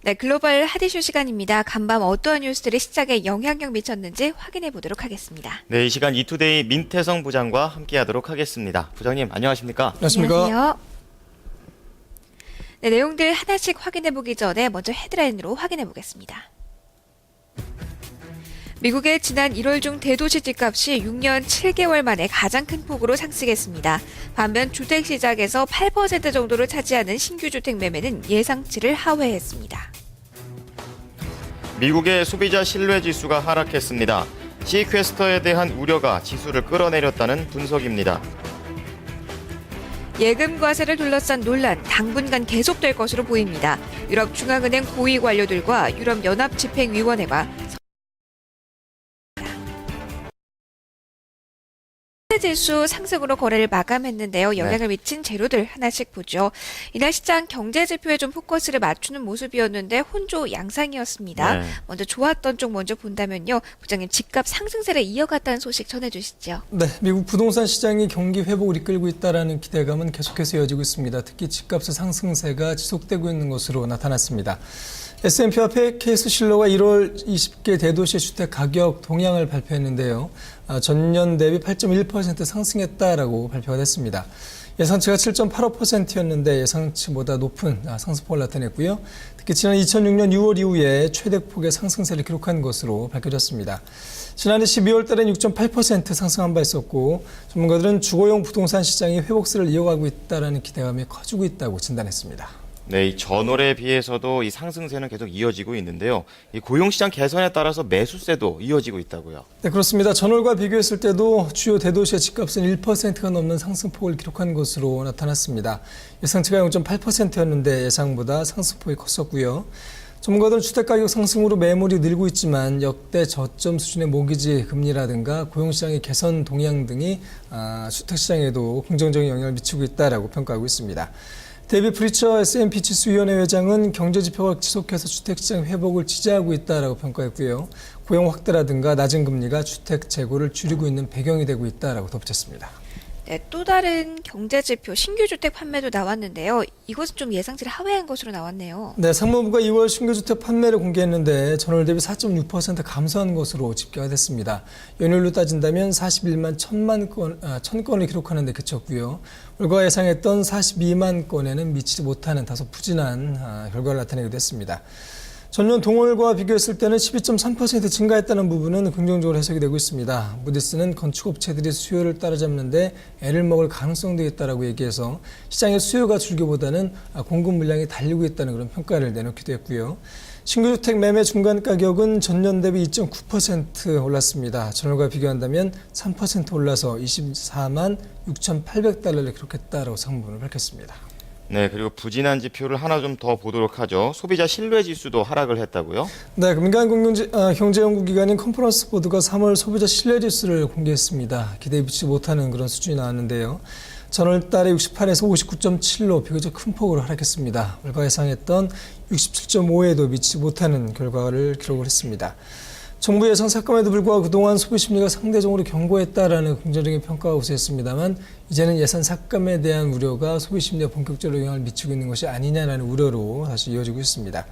네, 글로벌 핫이슈 시간입니다. 간밤 어떠한 뉴스들이 시장에 영향력 미쳤는지 확인해 보도록 하겠습니다. 네, 이 시간 이투데이 민태성 부장과 함께하도록 하겠습니다. 부장님, 안녕하십니까? 안녕하십니까? 안녕하세요. 네, 내용들 하나씩 확인해 보기 전에 먼저 헤드라인으로 확인해 보겠습니다. 미국의 지난 1월 중 대도시 집값이 6년 7개월 만에 가장 큰 폭으로 상승했습니다. 반면 주택시장에서 8% 정도를 차지하는 신규 주택 매매는 예상치를 하회했습니다. 미국의 소비자 신뢰지수가 하락했습니다. 시퀘스터에 대한 우려가 지수를 끌어내렸다는 분석입니다. 예금 과세를 둘러싼 논란 당분간 계속될 것으로 보입니다. 유럽 중앙은행 고위 관료들과 유럽 연합 집행위원회가 지수 상승으로 거래를 마감했는데요. 영향을 미친 재료들 하나씩 보죠. 이날 시장 경제 지표에 좀 포커스를 맞추는 모습이었는데 혼조 양상이었습니다. 네. 먼저 좋았던 쪽 먼저 본다면요. 부장님 집값 상승세를 이어갔다는 소식 전해주시죠. 네, 미국 부동산 시장이 경기 회복을 이끌고 있다는 기대감은 계속해서 이어지고 있습니다. 특히 집값의 상승세가 지속되고 있는 것으로 나타났습니다. S&P와 케이스실러가 1월 20개 대도시 주택 가격 동향을 발표했는데요. 전년 대비 8.1% 상승했다라고 발표가 됐습니다. 예상치가 7.85%였는데 예상치보다 높은 상승폭을 나타냈고요. 특히 지난 2006년 6월 이후에 최대폭의 상승세를 기록한 것으로 밝혀졌습니다. 지난해 12월 달엔 6.8% 상승한 바 있었고 전문가들은 주거용 부동산 시장이 회복세를 이어가고 있다는 기대감이 커지고 있다고 진단했습니다. 네, 이 전월에 비해서도 이 상승세는 계속 이어지고 있는데요. 이 고용시장 개선에 따라서 매수세도 이어지고 있다고요. 네, 그렇습니다. 전월과 비교했을 때도 주요 대도시의 집값은 1%가 넘는 상승폭을 기록한 것으로 나타났습니다. 예상치가 0.8%였는데 예상보다 상승폭이 컸었고요. 전문가들은 주택가격 상승으로 매물이 늘고 있지만 역대 저점 수준의 모기지 금리라든가 고용시장의 개선 동향 등이 주택시장에도 긍정적인 영향을 미치고 있다고 평가하고 있습니다. 데이비 프리처 S&P 지수위원회 회장은 경제지표가 지속해서 주택시장 회복을 지지하고 있다고 평가했고요. 고용 확대라든가 낮은 금리가 주택 재고를 줄이고 있는 배경이 되고 있다고 덧붙였습니다. 네, 또 다른 경제지표 신규 주택 판매도 나왔는데요. 이것은 좀 예상치를 하회한 것으로 나왔네요. 네, 상무부가 2월 신규 주택 판매를 공개했는데 전월 대비 4.6% 감소한 것으로 집계가 됐습니다. 연율로 따진다면 41만 1000건을 기록하는 데 그쳤고요. 월가 예상했던 42만 건에는 미치지 못하는 다소 부진한 결과를 나타내기도 했습니다. 전년 동월과 비교했을 때는 12.3% 증가했다는 부분은 긍정적으로 해석이 되고 있습니다. 무디스는 건축업체들이 수요를 따라잡는 데 애를 먹을 가능성도 있다고 얘기해서 시장의 수요가 줄기보다는 공급 물량이 달리고 있다는 그런 평가를 내놓기도 했고요. 신규주택 매매 중간 가격은 전년 대비 2.9% 올랐습니다. 전월과 비교한다면 3% 올라서 24만 6,800달러를 기록했다고 상무부는 밝혔습니다. 네, 그리고 부진한 지표를 하나 좀 더 보도록 하죠. 소비자 신뢰지수도 하락을 했다고요? 네, 민간 경제연구기관인 컨퍼런스 보드가 3월 소비자 신뢰지수를 공개했습니다. 기대에 미치지 못하는 그런 수준이 나왔는데요. 전월 달에 68에서 59.7로 비교적 큰 폭으로 하락했습니다. 월가 예상했던 67.5에도 미치지 못하는 결과를 기록을 했습니다. 정부 예상 삭감에도 불구하고 그동안 소비 심리가 상대적으로 견고했다라는 긍정적인 평가가 우세했습니다만 이제는 예산 삭감에 대한 우려가 소비 심리에 본격적으로 영향을 미치고 있는 것이 아니냐라는 우려로 다시 이어지고 있습니다.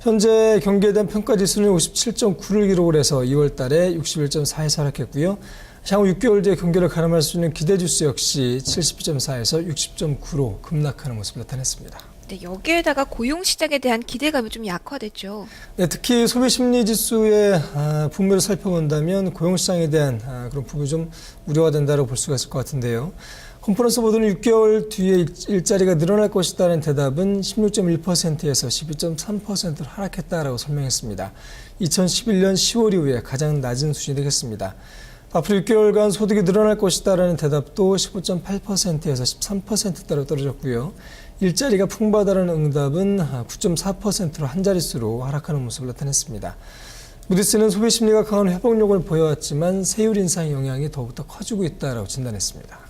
현재 경기에 대한 평가 지수는 57.9를 기록을 해서 2월 달에 61.4에서 하락했고요. 향후 6개월 뒤에 경기를 가늠할 수 있는 기대 지수 역시 72.4에서 60.9로 급락하는 모습을 나타냈습니다. 네, 여기에다가 고용시장에 대한 기대감이 좀 약화됐죠. 네, 특히 소비심리지수의 분모를 살펴본다면 고용시장에 대한 그런 부분이 좀 우려가 된다고 볼 수가 있을 것 같은데요. 컨퍼런스 보드는 6개월 뒤에 일자리가 늘어날 것이라는 대답은 16.1%에서 12.3%로 하락했다고 설명했습니다. 2011년 10월 이후에 가장 낮은 수준이 되겠습니다. 앞으로 6개월간 소득이 늘어날 것이다라는 대답도 15.8%에서 13%대로 떨어졌고요. 일자리가 풍부하다는 응답은 9.4%로 한 자릿수로 하락하는 모습을 나타냈습니다. 무디스는 소비 심리가 강한 회복력을 보여왔지만 세율 인상 영향이 더욱더 커지고 있다고 진단했습니다.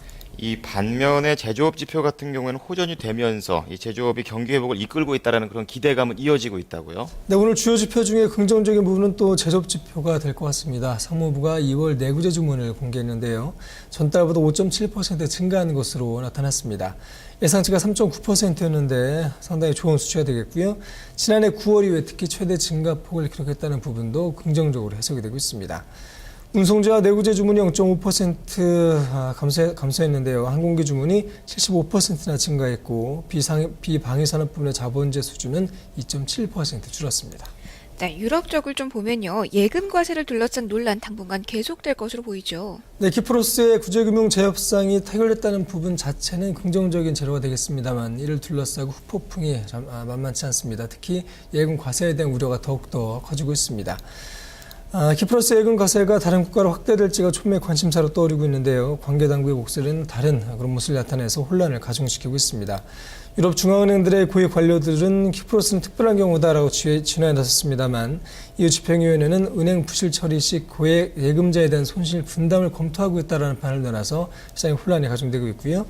이 반면에 제조업 지표 같은 경우에는 호전이 되면서 이 제조업이 경기 회복을 이끌고 있다라는 그런 기대감은 이어지고 있다고요. 네, 오늘 주요 지표 중에 긍정적인 부분은 또 제조업 지표가 될 것 같습니다. 상무부가 2월 내구재 주문을 공개했는데요. 전달보다 5.7% 증가한 것으로 나타났습니다. 예상치가 3.9%였는데 상당히 좋은 수치가 되겠고요. 지난해 9월 이후에 특히 최대 증가폭을 기록했다는 부분도 긍정적으로 해석이 되고 있습니다. 운송재와 내구재 주문이 0.5% 감소했는데요. 항공기 주문이 75%나 증가했고 비방위 산업 부문의 자본재 수준은 2.7% 줄었습니다. 네, 유럽 쪽을 좀 보면요. 예금 과세를 둘러싼 논란 당분간 계속될 것으로 보이죠. 네, 키프로스의 구제금융 재협상이 타결됐다는 부분 자체는 긍정적인 재료가 되겠습니다만 이를 둘러싸고 후폭풍이 만만치 않습니다. 특히 예금 과세에 대한 우려가 더욱더 커지고 있습니다. 키프로스 예금 과세가 다른 국가로 확대될지가 초미의 관심사로 떠오르고 있는데요. 관계당국의 목소리는 다른 그런 모습을 나타내서 혼란을 가중시키고 있습니다. 유럽 중앙은행들의 고위 관료들은 키프로스는 특별한 경우다라고 진화에 나섰습니다만 EU 집행위원회는 은행 부실 처리 시 고액 예금자에 대한 손실 분담을 검토하고 있다는 판을 내놔서 시장에 혼란이 가중되고 있고요.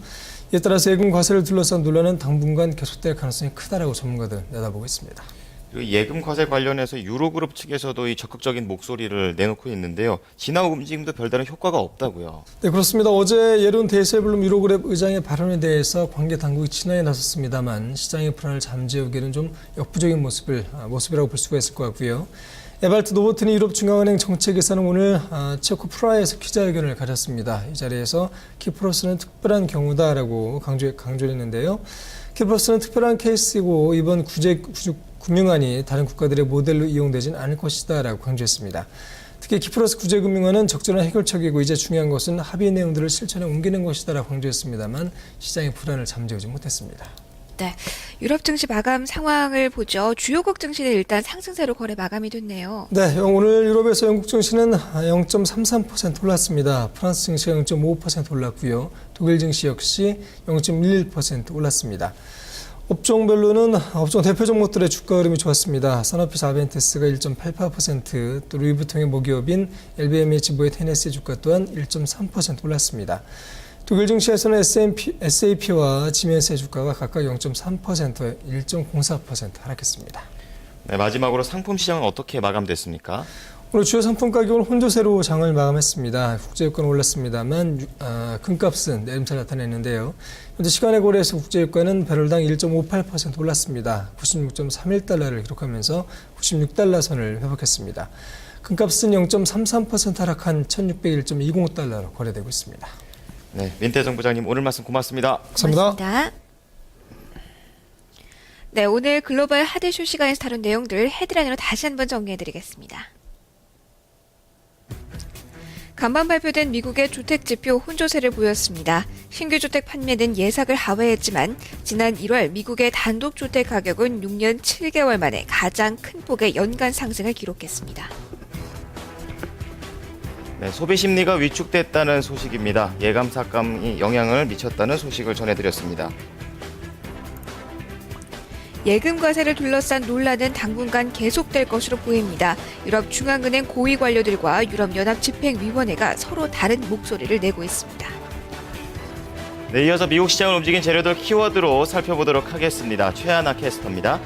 이에 따라서 예금 과세를 둘러싼 논란은 당분간 계속될 가능성이 크다라고 전문가들 내다보고 있습니다. 예금 과세 관련해서 유로그룹 측에서도 이 적극적인 목소리를 내놓고 있는데요. 진화 움직임도 별다른 효과가 없다고요. 네, 그렇습니다. 어제 예론 데이셀블룸 유로그룹 의장의 발언에 대해서 관계 당국이 진화에 나섰습니다만 시장의 불안을 잠재우기에는 좀 역부족인 모습이라고 볼 수가 있을 것 같고요. 에발트 노보튼이 유럽 중앙은행 정책에서는 오늘 체코 프라하에서 기자회견을 가졌습니다. 이 자리에서 키프로스는 특별한 경우다라고 강조했는데요. 키프로스는 특별한 케이스이고 이번 금융안이 다른 국가들의 모델로 이용되진 않을 것이다라고 강조했습니다. 특히 키프로스 구제금융안은 적절한 해결책이고 이제 중요한 것은 합의 내용들을 실천에 옮기는 것이다라고 강조했습니다만 시장의 불안을 잠재우지 못했습니다. 네, 유럽 증시 마감 상황을 보죠. 주요국 증시는 일단 상승세로 거래 마감이 됐네요. 네, 오늘 유럽에서 영국 증시는 0.33% 올랐습니다. 프랑스 증시가 0.55% 올랐고요. 독일 증시 역시 0.11% 올랐습니다. 업종별로는 업종 대표 종목들의 주가 흐름이 좋았습니다. 사노피 아벤티스가 1.88%, 또 루이비통의 모기업인 LVMH보의 테네시 주가 또한 1.3% 올랐습니다. 독일 증시에서는 SAP와 지멘스의 주가가 각각 0.3%와 1.04% 하락했습니다. 네, 마지막으로 상품 시장은 어떻게 마감됐습니까? 오늘 주요 상품 가격은 혼조세로 장을 마감했습니다. 국제유가는 올랐습니다만 금값은 내림세를 나타냈는데요. 현재 시간의 거래에서 국제유가는 배럴당 1.58% 올랐습니다. 96.31달러를 기록하면서 96달러 선을 회복했습니다. 금값은 0.33% 하락한 1601.20달러로 거래되고 있습니다. 네, 민태정 부장님 오늘 말씀 고맙습니다. 감사합니다. 네, 오늘 글로벌 핫이슈 시간에서 다룬 내용들 헤드라인으로 다시 한번 정리해드리겠습니다. 간밤 발표된 미국의 주택지표 혼조세를 보였습니다. 신규 주택 판매는 예상을 하회했지만 지난 1월 미국의 단독주택 가격은 6년 7개월 만에 가장 큰 폭의 연간 상승을 기록했습니다. 네, 소비 심리가 위축됐다는 소식입니다. 예감 삭감이 영향을 미쳤다는 소식을 전해드렸습니다. 예금 과세를 둘러싼 논란은 당분간 계속될 것으로 보입니다. 유럽 중앙은행 고위 관료들과 유럽연합 집행위원회가 서로 다른 목소리를 내고 있습니다. 네, 이어서 미국 시장을 움직인 재료들 키워드로 살펴보도록 하겠습니다. 최하나 캐스터입니다.